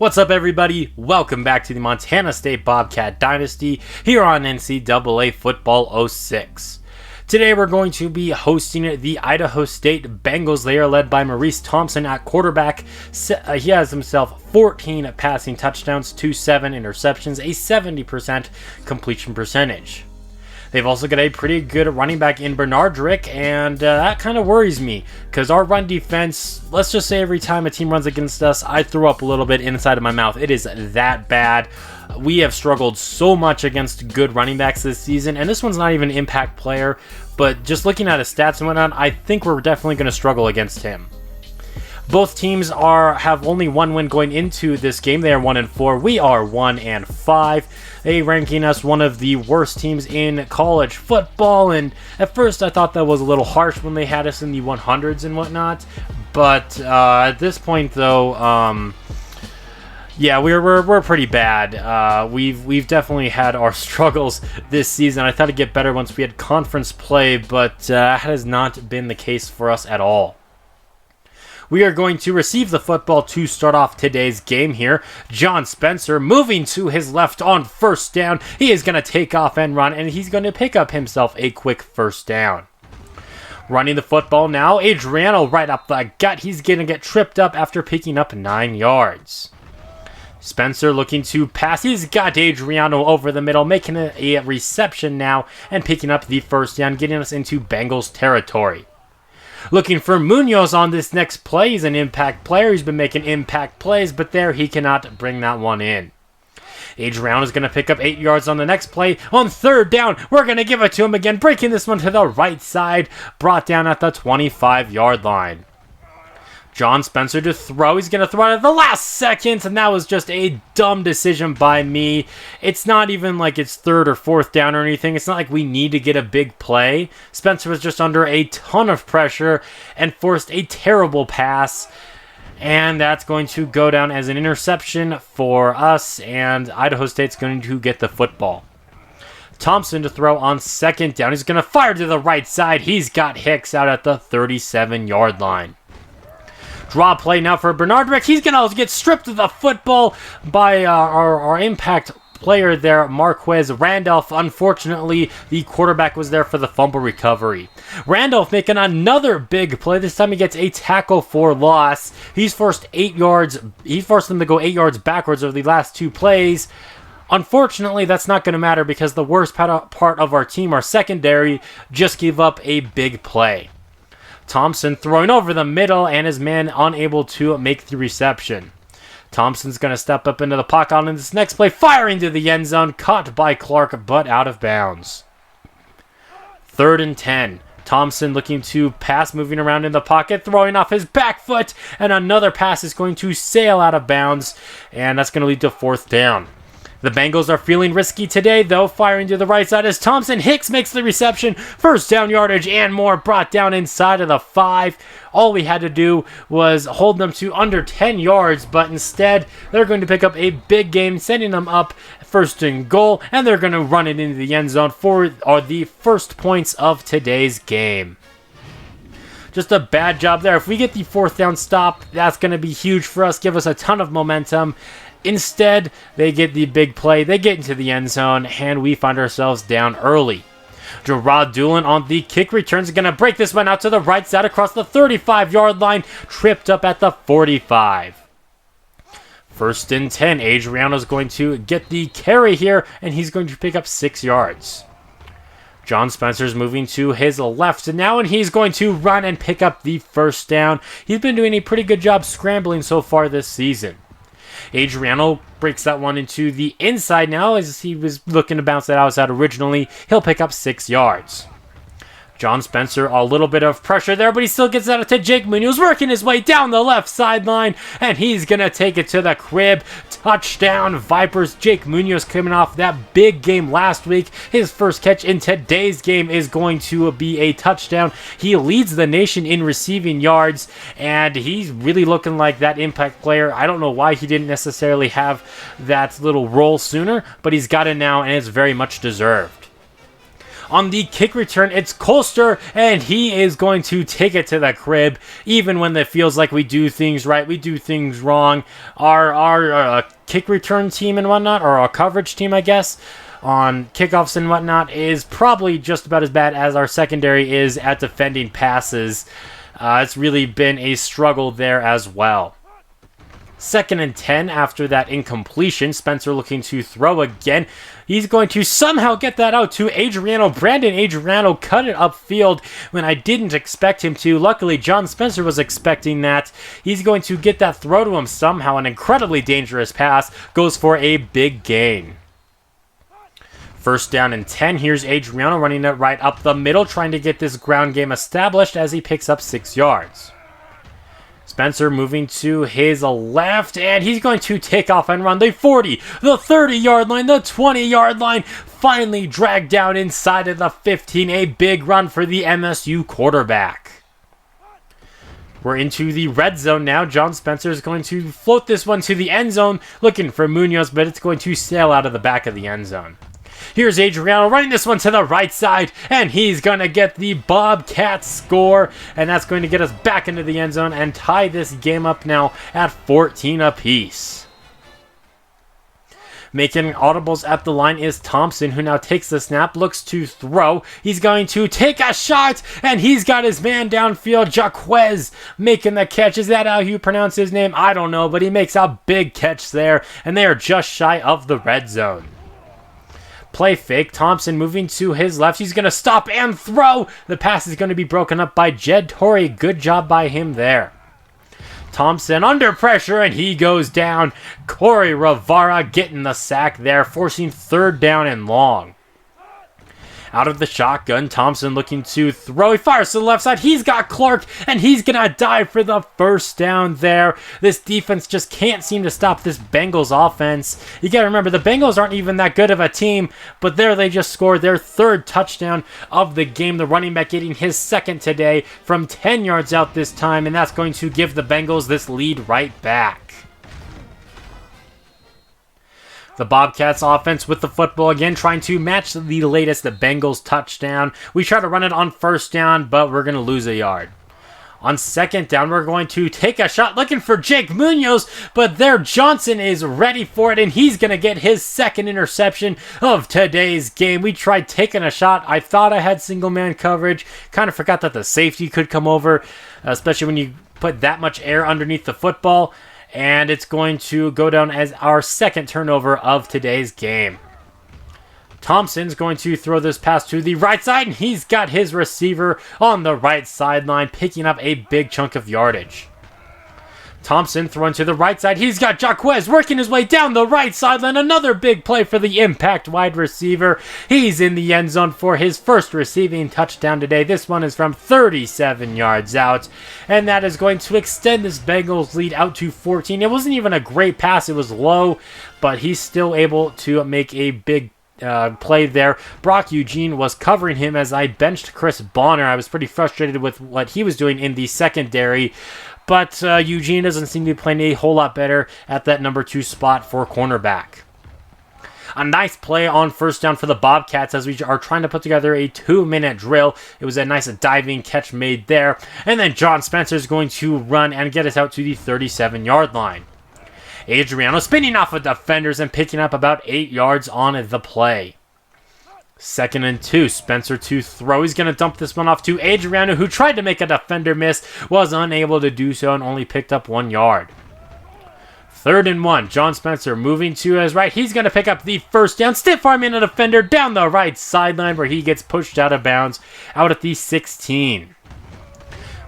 What's up, everybody? Welcome back to the Montana State Bobcat Dynasty here on NCAA Football 06. Today we're going to be hosting the Idaho State Bengals. They are led by Maurice Thompson at quarterback. He has himself 14 passing touchdowns to 7 interceptions, a 70% completion percentage. They've also got a pretty good running back in Bernardrick, and that kind of worries me because our run defense, let's just say every time a team runs against us, I throw up a little bit inside of my mouth. It is that bad. We have struggled so much against good running backs this season, and this one's not even an impact player, but just looking at his stats and whatnot, I think we're definitely going to struggle against him. Both teams have only one win going into this game. They are 1-4. We are 1-5. They ranking us one of the worst teams in college football. And at first, I thought that was a little harsh when they had us in the 100s and whatnot. But at this point, though, yeah, we're pretty bad. We've definitely had our struggles this season. I thought it'd get better once we had conference play, but that has not been the case for us at all. We are going to receive the football to start off today's game here. John Spencer moving to his left on first down. He is going to take off and run, and he's going to pick up himself a quick first down. Running the football now, Adriano right up the gut. He's going to get tripped up after picking up 9 yards. Spencer looking to pass. He's got Adriano over the middle, making a reception now and picking up the first down, getting us into Bengals territory. Looking for Munoz on this next play. He's an impact player. He's been making impact plays, but there he cannot bring that one in. Adriano is going to pick up 8 yards on the next play. On third down, we're going to give it to him again, breaking this one to the right side, brought down at the 25-yard line. John Spencer to throw. He's going to throw it at the last second, and that was just a dumb decision by me. It's not even like it's third or fourth down or anything. It's not like we need to get a big play. Spencer was just under a ton of pressure and forced a terrible pass, and that's going to go down as an interception for us, and Idaho State's going to get the football. Thompson to throw on second down. He's going to fire to the right side. He's got Hicks out at the 37-yard line. Draw play now for Bernardrick. He's going to get stripped of the football by our impact player there, Marquez Randolph. Unfortunately, the quarterback was there for the fumble recovery. Randolph making another big play. This time he gets a tackle for loss. He's forced 8 yards. He forced them to go 8 yards backwards over the last 2 plays. Unfortunately, that's not going to matter because the worst part of our team, our secondary, just gave up a big play. Thompson throwing over the middle, and his man unable to make the reception. Thompson's going to step up into the pocket on this next play, firing to the end zone, caught by Clark, but out of bounds. 3rd and 10. Thompson looking to pass, moving around in the pocket, throwing off his back foot, and another pass is going to sail out of bounds, and that's going to lead to 4th down. The Bengals are feeling risky today, though, firing to the right side as Thompson. Hicks makes the reception. First down yardage and more, brought down inside of the 5. All we had to do was hold them to under 10 yards, but instead they're going to pick up a big game, sending them up 1st and goal, and they're going to run it into the end zone for the first points of today's game. Just a bad job there. If we get the 4th down stop, that's going to be huge for us, give us a ton of momentum. Instead, they get the big play, they get into the end zone, and we find ourselves down early. Gerard Doolin on the kick returns, going to break this one out to the right side across the 35-yard line, tripped up at the 45. 1st and 10, Adriano's going to get the carry here, and he's going to pick up 6 yards. John Spencer's moving to his left now, and he's going to run and pick up the first down. He's been doing a pretty good job scrambling so far this season. Adriano breaks that one into the inside now as he was looking to bounce that outside originally. He'll pick up 6 yards. John Spencer, a little bit of pressure there, but he still gets out to Jake Munoz, working his way down the left sideline, and he's going to take it to the crib. Touchdown, Vipers. Jake Munoz coming off that big game last week. His first catch in today's game is going to be a touchdown. He leads the nation in receiving yards, and he's really looking like that impact player. I don't know why he didn't necessarily have that little role sooner, but he's got it now, and it's very much deserved. On the kick return, it's Colster, and he is going to take it to the crib. Even when it feels like we do things right, we do things wrong. Our kick return team and whatnot, or our coverage team, I guess, on kickoffs and whatnot, is probably just about as bad as our secondary is at defending passes. It's really been a struggle there as well. 2nd and 10 after that incompletion. Spencer looking to throw again. He's going to somehow get that out to Adriano. Brandon Adriano cut it upfield when I didn't expect him to. Luckily, John Spencer was expecting that. He's going to get that throw to him somehow. An incredibly dangerous pass goes for a big gain. 1st down and 10. Here's Adriano running it right up the middle, trying to get this ground game established as he picks up 6 yards. Spencer moving to his left, and he's going to take off and run the 40, the 30-yard line, the 20-yard line, finally dragged down inside of the 15. A big run for the MSU quarterback. We're into the red zone now. John Spencer is going to float this one to the end zone, looking for Munoz, but it's going to sail out of the back of the end zone. Here's Adriano running this one to the right side, and he's going to get the Bobcat score, and that's going to get us back into the end zone and tie this game up now at 14 apiece. Making audibles at the line is Thompson, who now takes the snap, looks to throw. He's going to take a shot, and he's got his man downfield, Jaquez, making the catch. Is that how you pronounce his name? I don't know, but he makes a big catch there, and they are just shy of the red zone. Play fake. Thompson moving to his left. He's going to stop and throw. The pass is going to be broken up by Jed Torrey. Good job by him there. Thompson under pressure, and he goes down. Corey Rivera getting the sack there, forcing 3rd down and long. Out of the shotgun, Thompson looking to throw. He fires to the left side. He's got Clark, and he's going to dive for the 1st down there. This defense just can't seem to stop this Bengals offense. You got to remember, the Bengals aren't even that good of a team, but there they just scored their 3rd touchdown of the game. The running back getting his 2nd today from 10 yards out this time, and that's going to give the Bengals this lead right back. The Bobcats offense with the football again, trying to match the latest Bengals touchdown. We try to run it on 1st down, but we're going to lose a yard. On 2nd down, we're going to take a shot looking for Jake Munoz, but there Johnson is ready for it, and he's going to get his 2nd interception of today's game. We tried taking a shot. I thought I had single man coverage. Kind of forgot that the safety could come over, especially when you put that much air underneath the football. And it's going to go down as our 2nd turnover of today's game. Thompson's going to throw this pass to the right side, and he's got his receiver on the right sideline, picking up a big chunk of yardage. Thompson throwing to the right side. He's got Jaquez working his way down the right sideline. Another big play for the impact wide receiver. He's in the end zone for his 1st receiving touchdown today. This one is from 37 yards out, and that is going to extend this Bengals lead out to 14. It wasn't even a great pass. It was low, but he's still able to make a big play there. Brock Eugene was covering him as I benched Chris Bonner. I was pretty frustrated with what he was doing in the secondary. But Eugene doesn't seem to be playing a whole lot better at that number 2 spot for cornerback. A nice play on 1st down for the Bobcats as we are trying to put together a 2-minute drill. It was a nice diving catch made there. And then John Spencer is going to run and get us out to the 37-yard line. Adriano spinning off of defenders and picking up about 8 yards on the play. 2nd and 2, Spencer to throw. He's going to dump this one off to Adriano, who tried to make a defender miss, was unable to do so, and only picked up 1 yard. 3rd and 1, John Spencer moving to his right. He's going to pick up the 1st down, stiff arming a defender down the right sideline where he gets pushed out of bounds out at the 16.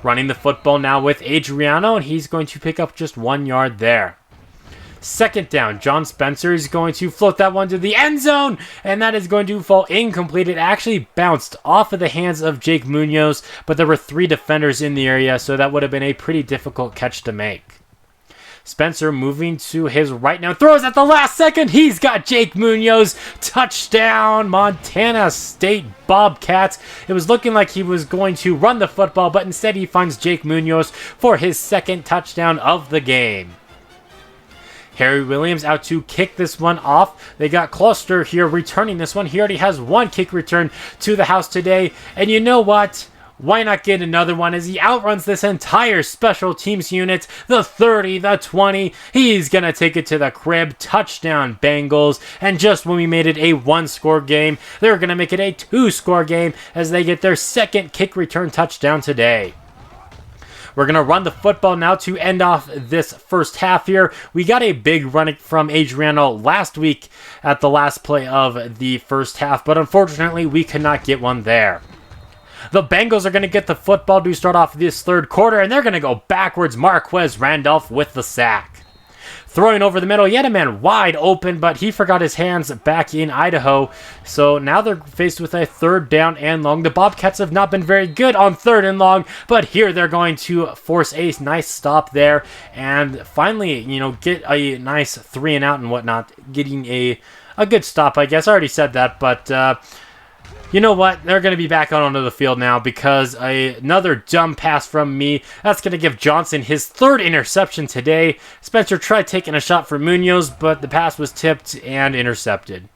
Running the football now with Adriano, and he's going to pick up just 1 yard there. 2nd down, John Spencer is going to float that one to the end zone, and that is going to fall incomplete. It actually bounced off of the hands of Jake Munoz, but there were 3 defenders in the area, so that would have been a pretty difficult catch to make. Spencer moving to his right now, throws at the last second. He's got Jake Munoz. Touchdown, Montana State Bobcats. It was looking like he was going to run the football, but instead he finds Jake Munoz for his 2nd touchdown of the game. Harry Williams out to kick this one off. They got Cluster here returning this one. He already has one kick return to the house today. And you know what? Why not get another one as he outruns this entire special teams unit? The 30, the 20. He's going to take it to the crib. Touchdown, Bengals. And just when we made it a one-score game, they're going to make it a two-score game as they get their second kick return touchdown today. We're going to run the football now to end off this first half here. We got a big run from Adriano last week at the last play of the first half, but unfortunately we could not get one there. The Bengals are going to get the football to start off this third quarter, and they're going to go backwards. Marquez Randolph with the sack. Throwing over the middle, yet a man wide open, but he forgot his hands back in Idaho. So now they're faced with a third down and long. The Bobcats have not been very good on third and long, but here they're going to force a nice stop there and finally, get a nice 3 and out and whatnot, getting a good stop, I guess. I already said that, but you know what? They're going to be back out onto the field now because another dumb pass from me. That's going to give Johnson his third interception today. Spencer tried taking a shot for Munoz, but the pass was tipped and intercepted.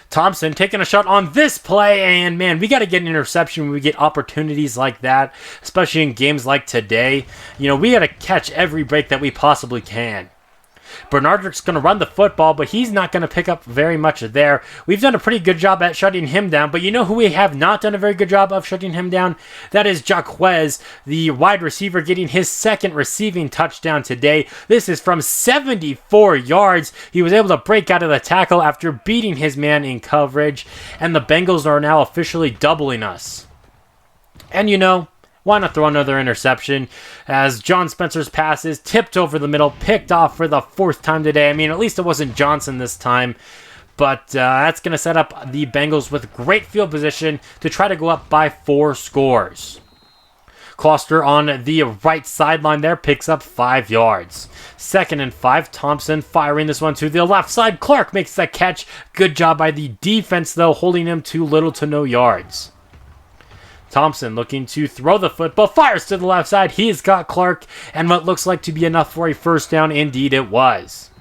Thompson taking a shot on this play, and man, we got to get an interception when we get opportunities like that, especially in games like today. We got to catch every break that we possibly can. Bernardrick's going to run the football, but he's not going to pick up very much there. We've done a pretty good job at shutting him down, but you know who we have not done a very good job of shutting him down? That is Jaquez, the wide receiver, getting his second receiving touchdown today. This is from 74 yards. He was able to break out of the tackle after beating his man in coverage, and the Bengals are now officially doubling us. And why not throw another interception as John Spencer's pass is tipped over the middle, picked off for the fourth time today. I mean, at least it wasn't Johnson this time, but that's going to set up the Bengals with great field position to try to go up by 4 scores. Cluster on the right sideline there picks up 5 yards. 2nd and 5, Thompson firing this one to the left side. Clark makes the catch. Good job by the defense, though, holding him to little to no yards. Thompson looking to throw the football, fires to the left side. He's got Clark, and what looks like to be enough for a first down. Indeed, it was.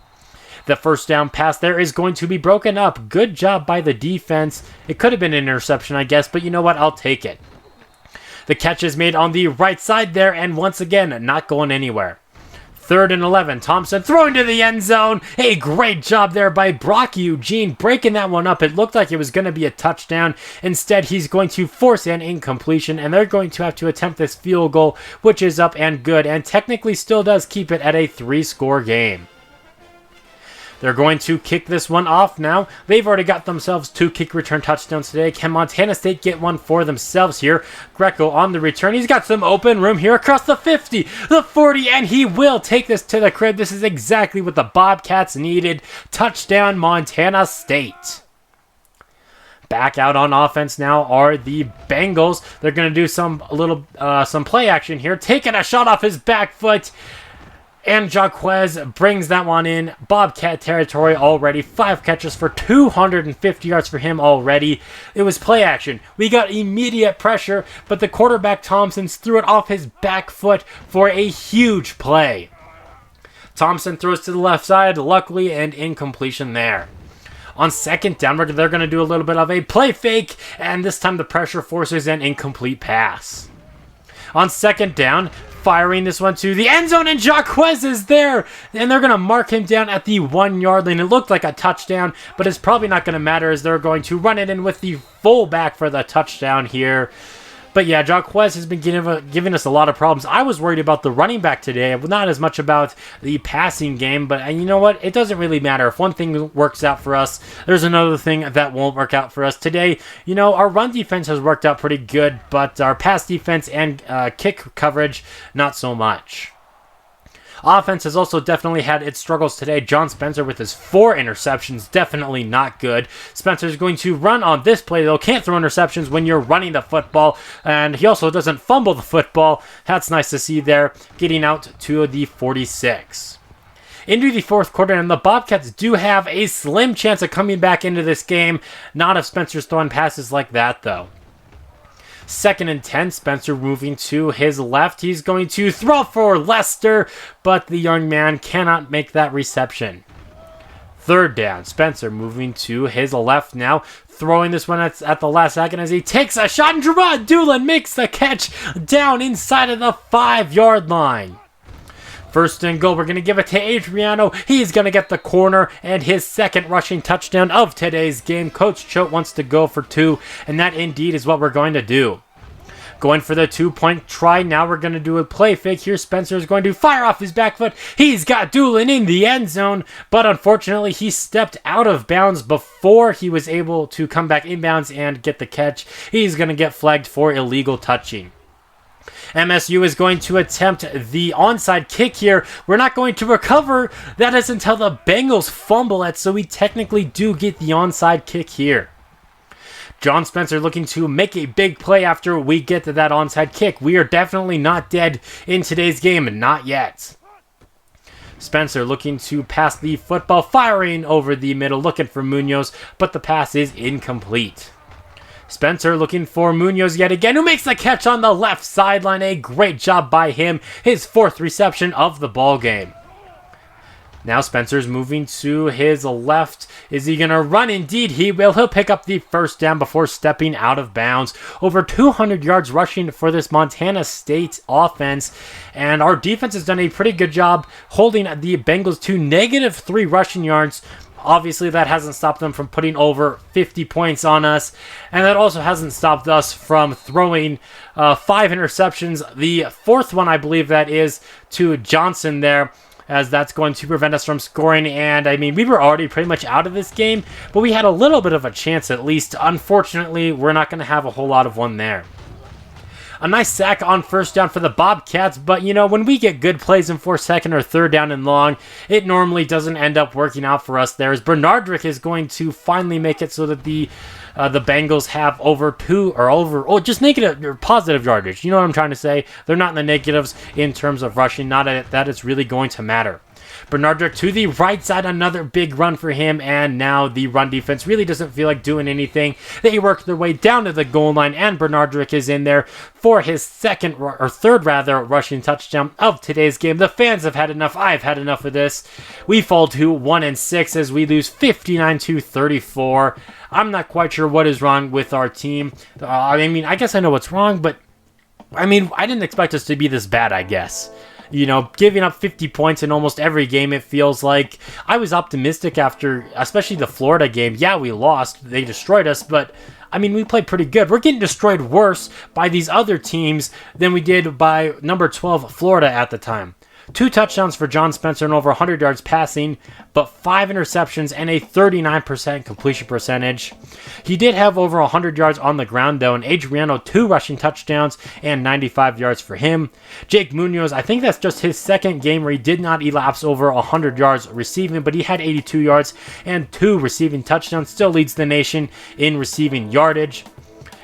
The first down pass there is going to be broken up. Good job by the defense. It could have been an interception, I guess, but you know what? I'll take it. The catch is made on the right side there, and once again, not going anywhere. 3rd and 11, Thompson throwing to the end zone. A great job there by Brock Eugene, breaking that one up. It looked like it was going to be a touchdown. Instead, he's going to force an incompletion, and they're going to have to attempt this field goal, which is up and good, and technically still does keep it at a 3-score game. They're going to kick this one off now. They've already got themselves 2 kick return touchdowns today. Can Montana State get one for themselves here? Greco on the return. He's got some open room here across the 50, the 40, and he will take this to the crib. This is exactly what the Bobcats needed. Touchdown, Montana State. Back out on offense now are the Bengals. They're going to do some play action here. Taking a shot off his back foot. And Jaquez brings that one in. Bobcat territory already. 5 catches for 250 yards for him already. It was play action. We got immediate pressure, but the quarterback Thompson threw it off his back foot for a huge play. Thompson throws to the left side, luckily, and incompletion there. On 2nd down, they're going to do a little bit of a play fake, and this time the pressure forces an incomplete pass. On 2nd down, firing this one to the end zone, and Jaquez is there, and they're going to mark him down at the 1-yard line. It looked like a touchdown, but it's probably not going to matter as they're going to run it in with the fullback for the touchdown here. But yeah, Jaquez has been giving us a lot of problems. I was worried about the running back today, not as much about the passing game, but you know what? It doesn't really matter. If one thing works out for us, there's another thing that won't work out for us. Today, our run defense has worked out pretty good, but our pass defense and kick coverage, not so much. Offense has also definitely had its struggles today. John Spencer with his 4 interceptions, definitely not good. Spencer's going to run on this play, though. Can't throw interceptions when you're running the football, and he also doesn't fumble the football. That's nice to see there, getting out to the 46. Into the 4th quarter, and the Bobcats do have a slim chance of coming back into this game. Not if Spencer's throwing passes like that, though. 2nd and 10. Spencer moving to his left. He's going to throw for Lester, but the young man cannot make that reception. 3rd down. Spencer moving to his left now, throwing this one at the last second as he takes a shot, and Gerard Doolin makes the catch down inside of the 5-yard line. 1st and goal. We're going to give it to Adriano. He's going to get the corner and his 2nd rushing touchdown of today's game. Coach Choate wants to go for 2, and that indeed is what we're going to do. Going for the 2-point try. Now we're going to do a play fake here. Spencer is going to fire off his back foot. He's got Doolin in the end zone, but unfortunately he stepped out of bounds before he was able to come back inbounds and get the catch. He's going to get flagged for illegal touching. MSU is going to attempt the onside kick here. We're not going to recover. That is until the Bengals fumble it, so we technically do get the onside kick here. John Spencer looking to make a big play after we get to that onside kick. We are definitely not dead in today's game, not yet. Spencer looking to pass the football, firing over the middle, looking for Munoz, but the pass is incomplete. Spencer looking for Munoz yet again, who makes the catch on the left sideline. A great job by him. His 4th reception of the ball game. Now Spencer's moving to his left. Is he going to run? Indeed, he will. He'll pick up the 1st down before stepping out of bounds. Over 200 yards rushing for this Montana State offense. And our defense has done a pretty good job holding the Bengals to -3 rushing yards. Obviously, that hasn't stopped them from putting over 50 points on us. And that also hasn't stopped us from throwing 5 interceptions. The 4th one, I believe that is, to Johnson there, as that's going to prevent us from scoring. And, I mean, we were already pretty much out of this game, but we had a little bit of a chance at least. Unfortunately, we're not going to have a whole lot of one there. A nice sack on 1st down for the Bobcats, but, you know, when we get good plays in 2nd or 3rd down and long, it normally doesn't end up working out for us there, as Bernardrick is going to finally make it so that the Bengals have just negative or positive yardage. You know what I'm trying to say? They're not in the negatives in terms of rushing, not that it's really going to matter. Bernardrick to the right side, another big run for him, and now the run defense really doesn't feel like doing anything. They work their way down to the goal line, and Bernardrick is in there for his 3rd rushing touchdown of today's game. The fans have had enough. I've had enough of this. We fall to 1-6 as we lose 59-34. I'm not quite sure what is wrong with our team. I mean, I guess I know what's wrong, but I mean, I didn't expect us to be this bad, I guess. You know, giving up 50 points in almost every game, it feels like. I was optimistic after, especially the Florida game. Yeah, we lost. They destroyed us, but, I mean, we played pretty good. We're getting destroyed worse by these other teams than we did by number 12, Florida at the time. 2 touchdowns for John Spencer and over 100 yards passing, but 5 interceptions and a 39% completion percentage. He did have over 100 yards on the ground, though, and Adriano 2 rushing touchdowns and 95 yards for him. Jake Munoz, I think that's just his 2nd game where he did not elapse over 100 yards receiving, but he had 82 yards and 2 receiving touchdowns. Still leads the nation in receiving yardage.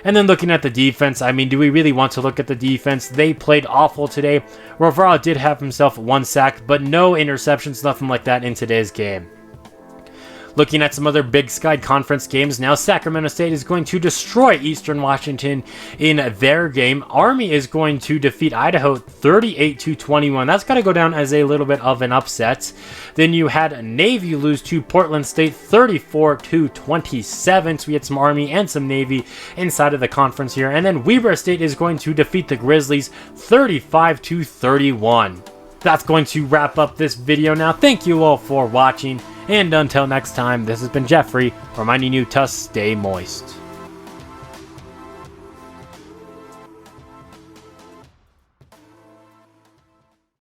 And then looking at the defense, I mean, do we really want to look at the defense? They played awful today. Rivera did have himself 1 sack, but no interceptions, nothing like that in today's game. Looking at some other Big Sky Conference games now, Sacramento State is going to destroy Eastern Washington in their game. Army is going to defeat Idaho 38-21. That's got to go down as a little bit of an upset. Then you had Navy lose to Portland State 34-27. So we had some Army and some Navy inside of the conference here. And then Weber State is going to defeat the Grizzlies 35-31. That's going to wrap up this video now. Thank you all for watching. And until next time, this has been Jeffrey, reminding you to stay moist.